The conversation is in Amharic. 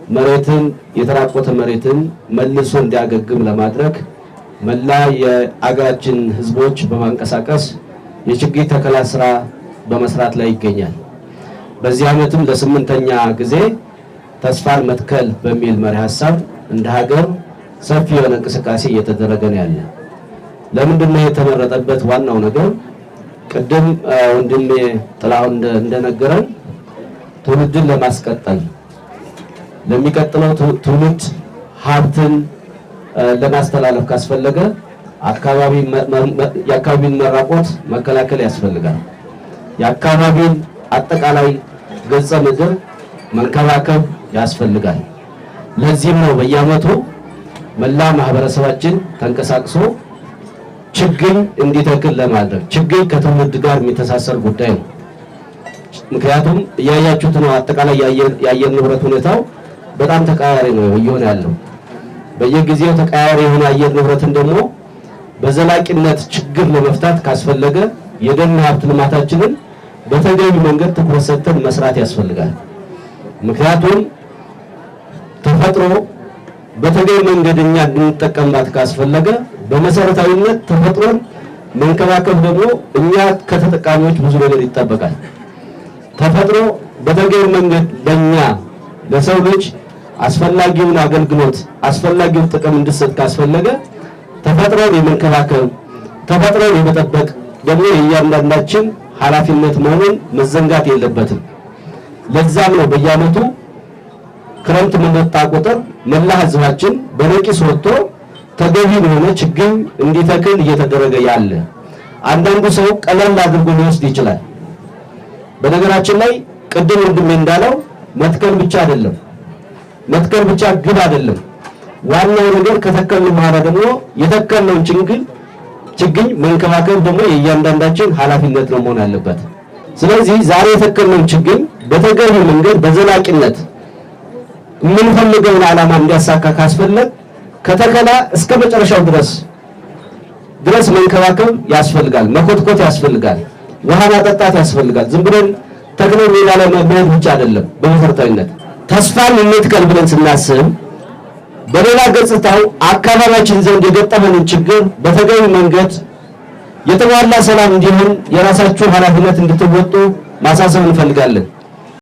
መሬትን የተራቆተ መሬትን መልሶ እንዲያገግም ለማድረግ መላ የአገራችን ህዝቦች በማንቀሳቀስ የችግኝ ተከላ ስራ በመስራት ላይ ይገኛል። በዚህ ዓመትም ለ8ኛ ጊዜ ተስፋን መትከል በሚል መሪ ሐሳብ እንደ ሀገር ሰፊ የሆነ እንቅስቃሴ እየተደረገ ነው ያለ። ለምንድነው የተመረጠበት ዋናው ነገር ቅድም ወንድሜ ጥላሁን እንደነገረን ትውልድን ለማስቀጠል ለሚቀጥለው ትውልድ ሀብትን ለማስተላለፍ ካስፈለገ የአካባቢን መራቆት መከላከል ያስፈልጋል። የአካባቢን አጠቃላይ ገጸ ምድር መንከባከብ ያስፈልጋል። ለዚህም ነው በየዓመቱ መላ ማህበረሰባችን ተንቀሳቅሶ ችግኝ እንዲተክል ለማድረግ ችግኝ ከትውልድ ጋር የሚተሳሰር ጉዳይ ነው። ምክንያቱም እያያችሁት ነው አጠቃላይ የአየር ንብረት ሁኔታው በጣም ተቀያያሪ ነው እየሆነ ያለው። በየጊዜው ተቀያያሪ የሆነ አየር ንብረትን ደግሞ በዘላቂነት ችግር ለመፍታት ካስፈለገ የደን ሀብት ልማታችንን በተገቢ መንገድ ትኩረት ሰጥተን መስራት ያስፈልጋል። ምክንያቱም ተፈጥሮ በተገቢ መንገድ እኛ እንድንጠቀምባት ካስፈለገ በመሰረታዊነት ተፈጥሮን መንከባከብ ደግሞ እኛ ከተጠቃሚዎች ብዙ ነገር ይጠበቃል። ተፈጥሮ በተገቢ መንገድ ለኛ ለሰው ልጅ አስፈላጊውን አገልግሎት አስፈላጊውን ጥቅም እንድትሰጥ ካስፈለገ ተፈጥሮን የመንከባከብ ተፈጥሮን የመጠበቅ ደግሞ የእያንዳንዳችን ኃላፊነት መሆኑን መዘንጋት የለበትም። ለዛም ነው በየዓመቱ ክረምት በመጣ ቁጥር መላ ህዝባችን በነቂስ ወጥቶ ተገቢ የሆነ ችግኝ እንዲተክል እየተደረገ ያለ። አንዳንዱ ሰው ቀለል አድርጎ ሊወስድ ይችላል። በነገራችን ላይ ቅድም ወንድሜ እንዳለው መትከል ብቻ አይደለም፣ መትከል ብቻ ግብ አይደለም። ዋናው ነገር ከተከልን በኋላ ደግሞ የተከልነውን ችግኝ መንከባከብ ደግሞ የእያንዳንዳችን ኃላፊነት ነው መሆን ያለበት። ስለዚህ ዛሬ የተከልነውን ችግኝ በተገቢ መንገድ በዘላቂነት የምንፈልገውን ዓላማ እንዲያሳካ ካስፈለገ ከተከላ እስከ መጨረሻው ድረስ መንከባከብ ያስፈልጋል፣ መኮትኮት ያስፈልጋል፣ ውሃ ማጠጣት ያስፈልጋል። ዝም ብለን ተክለን ሌላ ላይ መብላት ብቻ አይደለም። በመሰረታዊነት ተስፋን እንትከል ብለን ስናስብ በሌላ ገጽታው አካባቢያችን ዘንድ የገጠመንን ችግር በተገቢ መንገድ የተሟላ ሰላም እንዲሆን የራሳችሁ ኃላፊነት እንድትወጡ ማሳሰብ እንፈልጋለን።